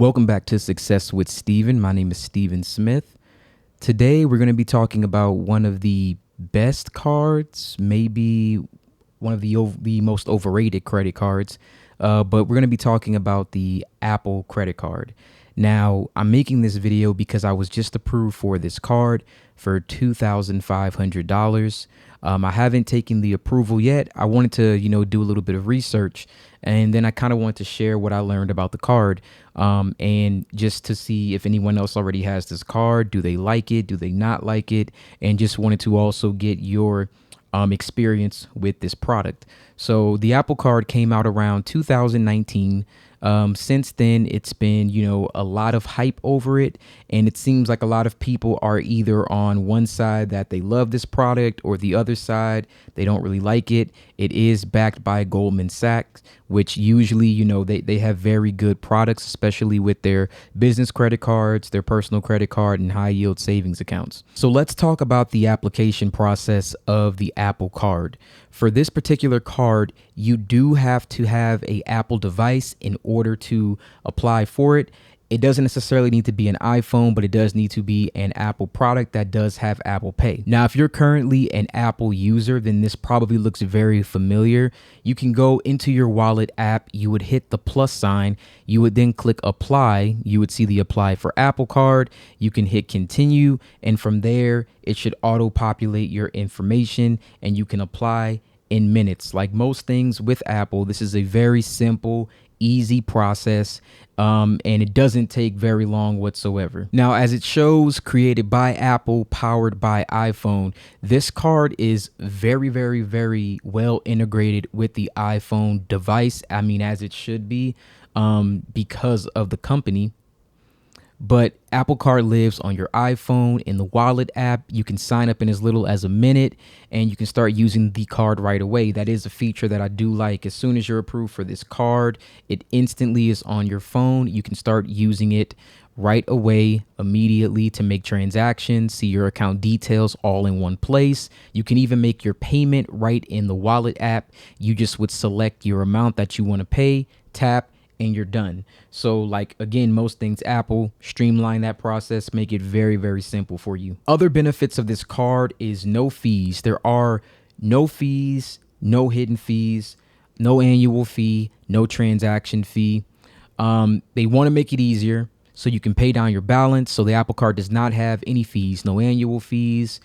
Welcome back to Success with Steven. My name is Steven Smith. Today we're going to be talking about one of the best cards, maybe one of the most overrated credit cards, but we're going to be talking about the Apple credit card. Now, I'm making this video because I was just approved for this card for $2,500. I haven't taken the approval yet. I wanted to, do a little bit of research, and then I kind of want to share what I learned about the card, and just to see if anyone else already has this card. Do they like it? Do they not like it? And just wanted to also get your experience with this product. So the Apple card came out around 2019. Since then, it's been, a lot of hype over it. And it seems like a lot of people are either on one side that they love this product or the other side, they don't really like it. It is backed by Goldman Sachs, which usually, they have very good products, especially with their business credit cards, their personal credit card, and high yield savings accounts. So let's talk about the application process of the Apple card. For this particular card, you do have to have an Apple device in order to apply for it. It doesn't necessarily need to be an iPhone, but it does need to be an Apple product that does have Apple Pay. Now, if you're currently an Apple user, then this probably looks very familiar. You can go into your wallet app, you would hit the plus sign, you would then click apply, you would see the apply for Apple card, you can hit continue, and from there, it should auto-populate your information and you can apply in minutes. Like most things with Apple, this is a very simple, easy process, and it doesn't take very long whatsoever. Now, as it shows, created by Apple, powered by iPhone, this card is very, very, very well integrated with the iPhone device. I mean, as it should be, because of the company. But Apple Card lives on your iPhone in the wallet app. You can sign up in as little as a minute and you can start using the card right away. That is a feature that I do like. As soon as you're approved for this card, it instantly is on your phone. You can start using it right away, immediately, to make transactions, see your account details all in one place. You can even make your payment right in the wallet app. You just would select your amount that you want to pay, tap, and you're done. So like, again, most things Apple streamline that process, make it very, very simple for you. Other benefits of this card is no fees. There are no fees, no hidden fees, no annual fee, no transaction fee. They want to make it easier so you can pay down your balance. So the Apple card does not have any fees, no annual fees,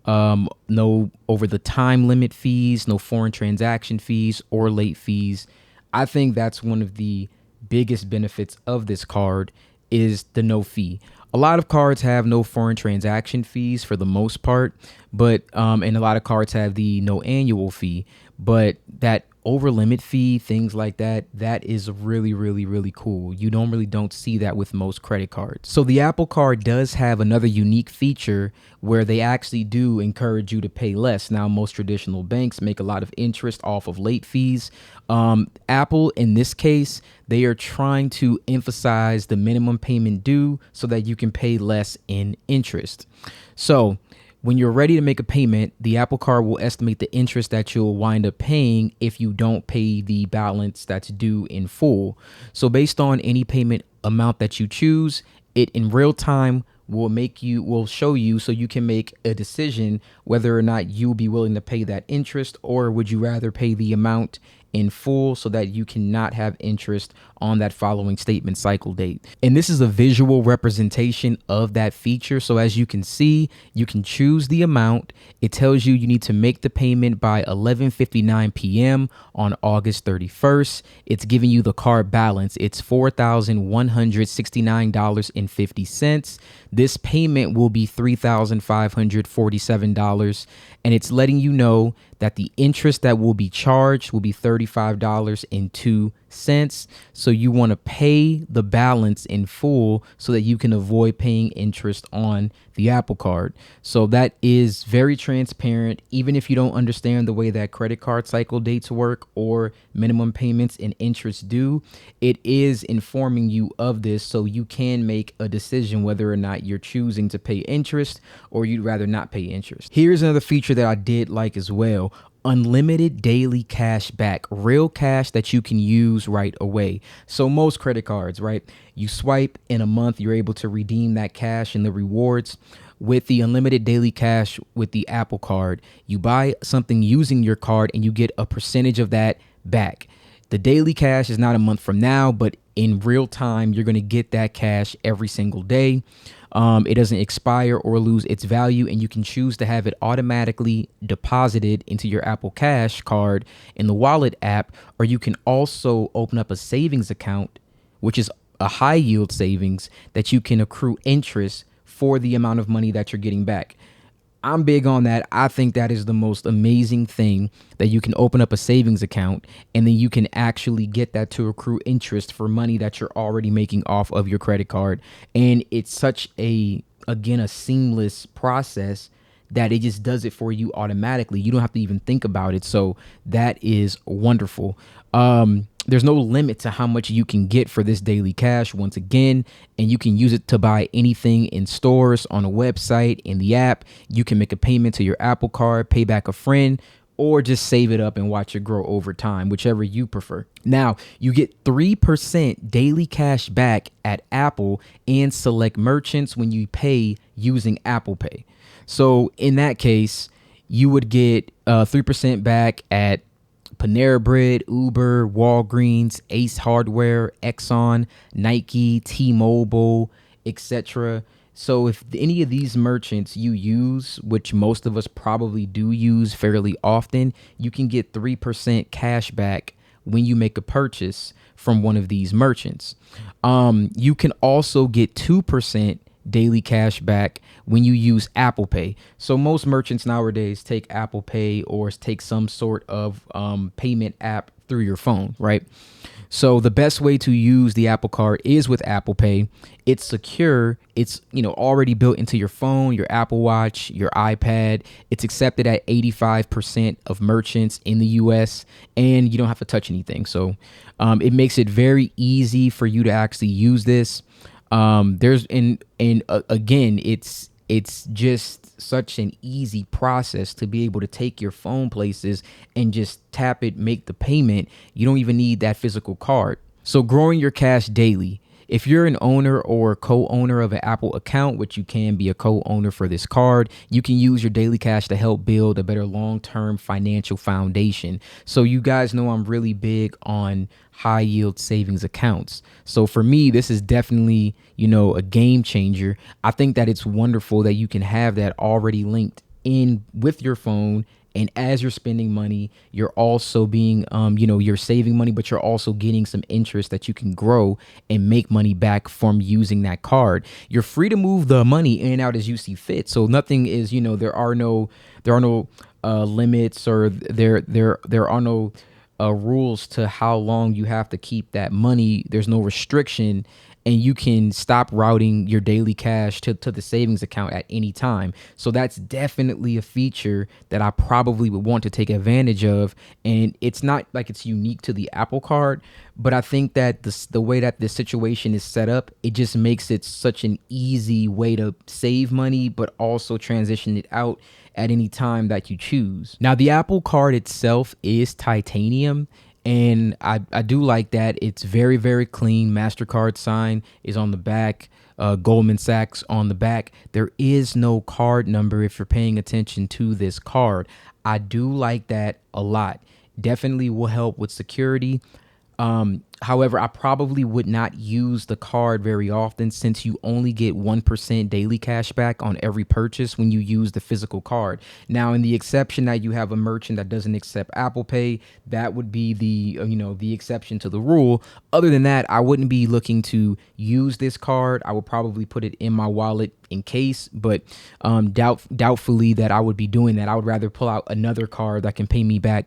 no over the time limit fees, no foreign transaction fees or late fees. I think that's one of the biggest benefits of this card is the no fee. A lot of cards have no foreign transaction fees for the most part, but and a lot of cards have the no annual fee, but that over limit fee, things like that, that is really, really, really cool. You don't see that with most credit cards. So the Apple card does have another unique feature where they actually do encourage you to pay less. Now, most traditional banks make a lot of interest off of late fees. Apple, in this case, they are trying to emphasize the minimum payment due so that you can pay less in interest. So when you're ready to make a payment, the Apple card will estimate the interest that you'll wind up paying if you don't pay the balance that's due in full. So based on any payment amount that you choose, it in real time will show you so you can make a decision whether or not you'll be willing to pay that interest, or would you rather pay the amount in full so that you cannot have interest on that following statement cycle date. And this is a visual representation of that feature. So as you can see, you can choose the amount. It tells you need to make the payment by 11:59 p.m. on August 31st. It's giving you the card balance. It's $4,169.50. This payment will be $3,547, and it's letting you know that the interest that will be charged will be $35.02. So you want to pay the balance in full so that you can avoid paying interest on the Apple card. So that is very transparent. Even if you don't understand the way that credit card cycle dates work or minimum payments and interest due, it is informing you of this so you can make a decision whether or not you're choosing to pay interest or you'd rather not pay interest. Here's another feature that I did like as well. unlimited daily cash back, real cash that you can use right away. So most credit cards, right? You swipe in a month, you're able to redeem that cash and the rewards. With the unlimited daily cash with the Apple Card, you buy something using your card and you get a percentage of that back. The daily cash is not a month from now, but in real time, you're going to get that cash every single day. It doesn't expire or lose its value, and you can choose to have it automatically deposited into your Apple Cash card in the Wallet app, or you can also open up a savings account, which is a high yield savings that you can accrue interest for the amount of money that you're getting back. I'm big on that. I think that is the most amazing thing, that you can open up a savings account and then you can actually get that to accrue interest for money that you're already making off of your credit card. And it's such a seamless process that it just does it for you automatically. You don't have to even think about it. So that is wonderful. There's no limit to how much you can get for this daily cash once again, and you can use it to buy anything in stores, on a website, in the app. You can make a payment to your Apple Card, pay back a friend, or just save it up and watch it grow over time, whichever you prefer. Now, you get 3% daily cash back at Apple and select merchants when you pay using Apple Pay. So in that case, you would get 3% back at Panera Bread, Uber, Walgreens, Ace Hardware, Exxon, Nike, T-Mobile, etc. So if any of these merchants you use, which most of us probably do use fairly often, you can get 3% cash back when you make a purchase from one of these merchants. You can also get 2% daily cash back when you use Apple Pay. So most merchants nowadays take Apple Pay or take some sort of payment app through your phone, right? So the best way to use the Apple Card is with Apple Pay. It's secure. It's, already built into your phone, your Apple Watch, your iPad. It's accepted at 85% of merchants in the US, and you don't have to touch anything. So it makes it very easy for you to actually use this. Again, it's just such an easy process to be able to take your phone places and just tap it, make the payment. You don't even need that physical card. So growing your cash daily. If you're an owner or co-owner of an Apple account, which you can be a co-owner for this card, you can use your daily cash to help build a better long-term financial foundation. So you guys know I'm really big on high yield savings accounts. So for me, this is definitely, a game changer. I think that it's wonderful that you can have that already linked in with your phone. And as you're spending money, you're also being, you're saving money, but you're also getting some interest that you can grow and make money back from using that card. You're free to move the money in and out as you see fit. So nothing is, there are no limits, or there are no rules to how long you have to keep that money. There's no restriction. And you can stop routing your daily cash to the savings account at any time. So that's definitely a feature that I probably would want to take advantage of. And it's not like it's unique to the Apple Card, but I think that the way that this situation is set up, it just makes it such an easy way to save money, but also transition it out at any time that you choose. Now, the Apple Card itself is titanium. And I do like that. It's very, very clean. MasterCard sign is on the back. Goldman Sachs on the back. There is no card number if you're paying attention to this card. I do like that a lot. Definitely will help with security. However, I probably would not use the card very often, since you only get 1% daily cash back on every purchase when you use the physical card. Now, in the exception that you have a merchant that doesn't accept Apple Pay, that would be the exception to the rule. Other than that, I wouldn't be looking to use this card. I would probably put it in my wallet in case, but doubtfully that I would be doing that. I would rather pull out another card that can pay me back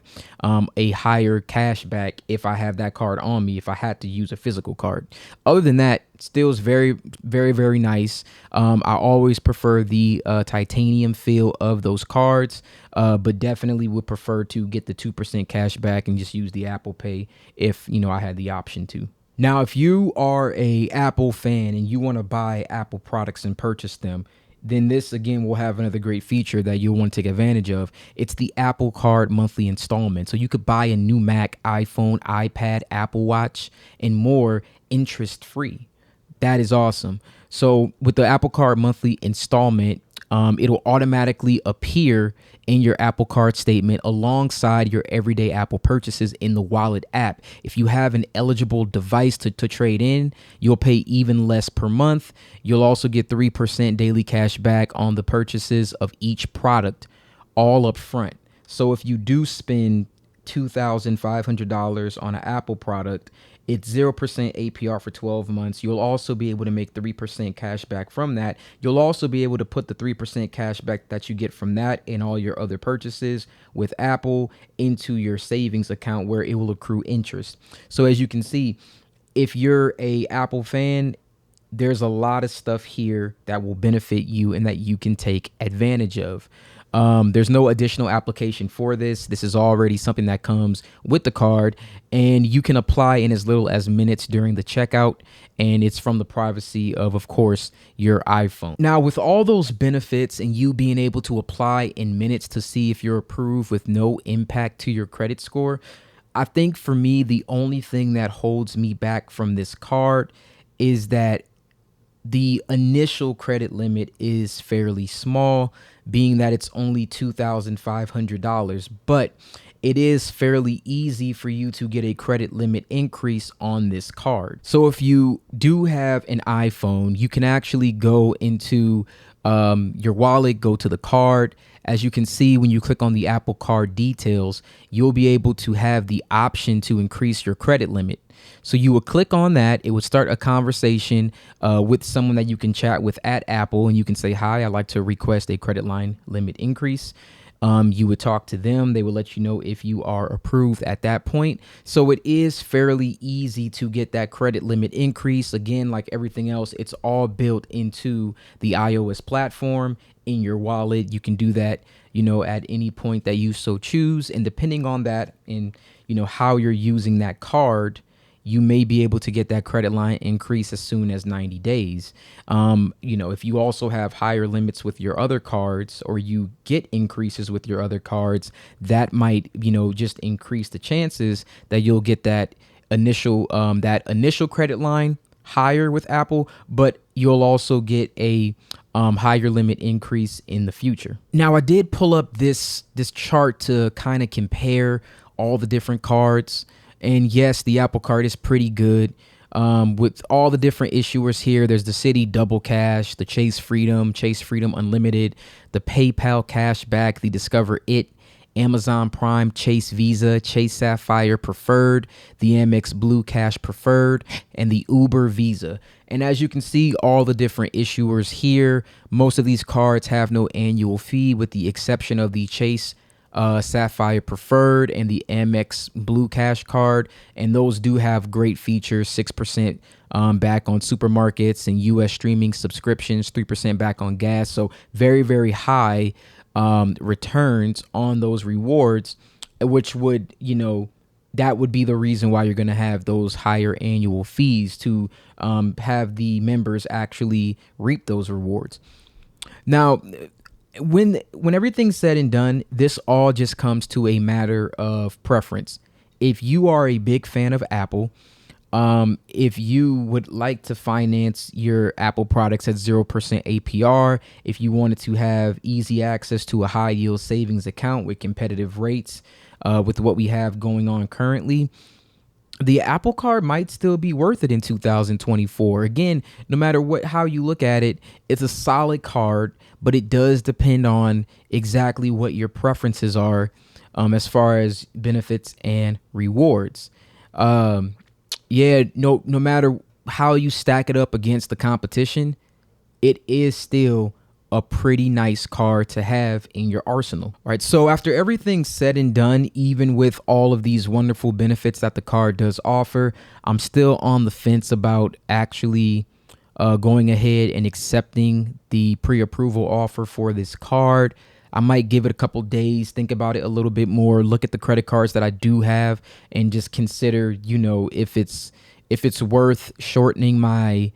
a higher cash back if I have that card on me, if I had to use a physical card. Other than that, still is very, very, very nice. I always prefer the titanium feel of those cards, but definitely would prefer to get the 2% cash back and just use the Apple Pay if I had the option to. Now, if you are a Apple fan and you want to buy Apple products and purchase them, then this again will have another great feature that you'll want to take advantage of. It's the Apple Card monthly installment. So you could buy a new Mac, iPhone, iPad, Apple Watch, and more interest free. That is awesome. So with the Apple Card monthly installment, it'll automatically appear in your Apple Card statement alongside your everyday Apple purchases in the Wallet app. If you have an eligible device to trade in, you'll pay even less per month. You'll also get 3% daily cash back on the purchases of each product, all up front. So if you do spend $2,500 on an Apple product, it's 0% APR for 12 months. You'll also be able to make 3% cash back from that. You'll also be able to put the 3% cash back that you get from that and all your other purchases with Apple into your savings account where it will accrue interest. So as you can see, if you're a Apple fan, there's a lot of stuff here that will benefit you and that you can take advantage of. There's no additional application for this. This is already something that comes with the card, and you can apply in as little as minutes during the checkout, and it's from the privacy of course, your iPhone. Now, with all those benefits and you being able to apply in minutes to see if you're approved with no impact to your credit score, I think for me, the only thing that holds me back from this card is that the initial credit limit is fairly small, being that it's only $2,500, but it is fairly easy for you to get a credit limit increase on this card. So if you do have an iPhone, you can actually go into your wallet, go to the card. As you can see, when you click on the Apple Card details, you'll be able to have the option to increase your credit limit. So you would click on that. It would start a conversation with someone that you can chat with at Apple, and you can say, "Hi, I'd like to request a credit line limit increase." You would talk to them. They will let you know if you are approved at that point. So it is fairly easy to get that credit limit increase. Again, like everything else, it's all built into the iOS platform in your wallet. You can do that, at any point that you so choose. And depending on that and, how you're using that card, you may be able to get that credit line increase as soon as 90 days. If you also have higher limits with your other cards, or you get increases with your other cards, that might, just increase the chances that you'll get that initial credit line higher with Apple, but you'll also get a higher limit increase in the future. Now, I did pull up this chart to kind of compare all the different cards. And yes, the Apple Card is pretty good. With all the different issuers here, there's the Citi Double Cash, the Chase Freedom Unlimited, the PayPal Cashback, the Discover It, Amazon Prime, Chase Visa, Chase Sapphire Preferred, the Amex Blue Cash Preferred, and the Uber Visa. And as you can see, all the different issuers here, most of these cards have no annual fee with the exception of the Chase Sapphire Preferred and the Amex Blue Cash Card, and those do have great features: 6% back on supermarkets and U.S. streaming subscriptions, 3% back on gas. So very, very high returns on those rewards, which would, that would be the reason why you're going to have those higher annual fees to have the members actually reap those rewards. Now, when everything's said and done, this all just comes to a matter of preference. If you are a big fan of Apple, if you would like to finance your Apple products at 0% APR, if you wanted to have easy access to a high yield savings account with competitive rates, with what we have going on currently, the Apple Card might still be worth it in 2024. Again, no matter how you look at it, it's a solid card, but it does depend on exactly what your preferences are as far as benefits and rewards. No matter how you stack it up against the competition, it is still a pretty nice card to have in your arsenal. All right. So after everything's said and done, even with all of these wonderful benefits that the card does offer, I'm still on the fence about actually going ahead and accepting the pre-approval offer for this card. I might give it a couple days, think about it a little bit more, look at the credit cards that I do have, and just consider, if it's worth shortening my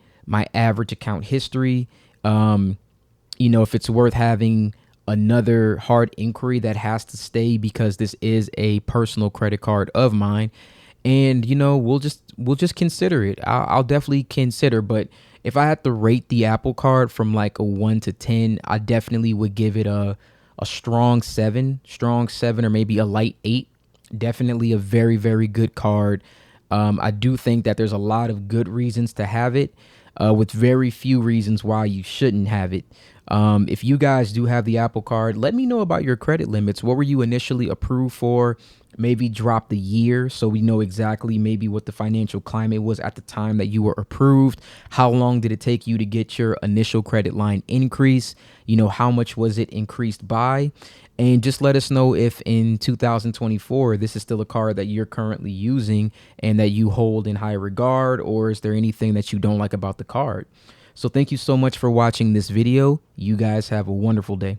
average account history. if it's worth having another hard inquiry that has to stay because this is a personal credit card of mine. And we'll just consider it. I'll definitely consider. But if I had to rate the Apple Card from like a 1 to 10, I definitely would give it a strong seven, or maybe a light 8. Definitely a very, very good card. I do think that there's a lot of good reasons to have it, with very few reasons why you shouldn't have it. If you guys do have the Apple Card, let me know about your credit limits. What were you initially approved for? Maybe drop the year so we know exactly maybe what the financial climate was at the time that you were approved. How long did it take you to get your initial credit line increase? How much was it increased by? And just let us know if in 2024 this is still a card that you're currently using and that you hold in high regard, or is there anything that you don't like about the card? So thank you so much for watching this video. You guys have a wonderful day.